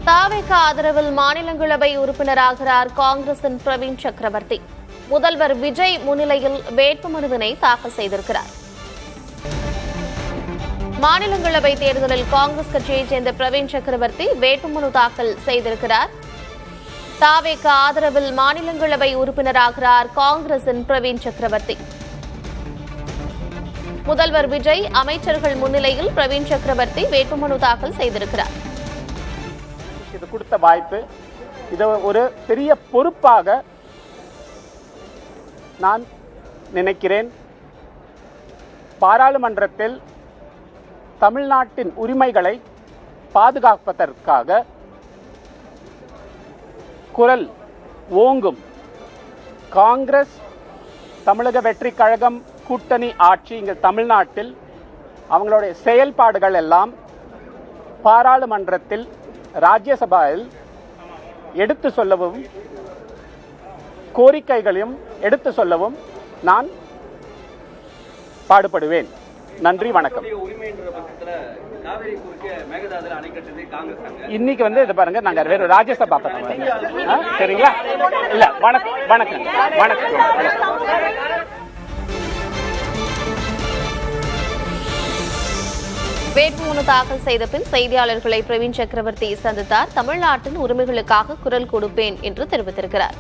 தாவேக ஆதரவில் மாநிலங்களவை உறுப்பினராகிறார் காங்கிரசின் பிரவீன் சக்கரவர்த்தி. முதல்வர் விஜய் முன்னிலையில் வேட்புமனுவினை தாக்கல் செய்திருக்கிறார். மாநிலங்களவை தேர்தலில் காங்கிரஸ் கட்சியைச் சேர்ந்த பிரவீன் சக்கரவர்த்தி வேட்புமனு தாக்கல் செய்திருக்கிறார். தாவேக ஆதரவில் மாநிலங்களவை உறுப்பினராகிறார் காங்கிரசின் பிரவீன் சக்கரவர்த்தி. முதல்வர் விஜய், அமைச்சர்கள் முன்னிலையில் பிரவீன் சக்கரவர்த்தி வேட்புமனு தாக்கல் செய்திருக்கிறார். இது கொடுத்த வாய்ப்பு, இது ஒரு பெரிய பொறுப்பாக நான் நினைக்கிறேன். பாராளுமன்றத்தில் தமிழ்நாட்டின் உரிமைகளை பாதுகாப்பதற்காக குரல் ஓங்கும் காங்கிரஸ், தமிழக வெற்றி கழகம் கூட்டணி ஆட்சி இங்கு தமிழ்நாட்டில் அவங்களுடைய செயல்பாடுகள் எல்லாம் பாராளுமன்றத்தில், ராஜ்யசபாவில் எடுத்து சொல்லவும், கோரிக்கைகளையும் எடுத்து சொல்லவும் நான் பாடுபடுவேன். நன்றி, வணக்கம். இன்னைக்கு இது பாருங்க, நாங்க வேற ராஜ்யசபா சரிங்களா? இல்ல, வணக்கம் வணக்கம் வணக்கம். வேட்புமனு தாக்கல் செய்த பின் செய்தியாளர்களை பிரவீன் சக்கரவர்த்தி சந்தித்தார். தமிழ்நாட்டின் உரிமைகளுக்காக குரல் கொடுப்பேன் என்று தெரிவித்திருக்கிறார்.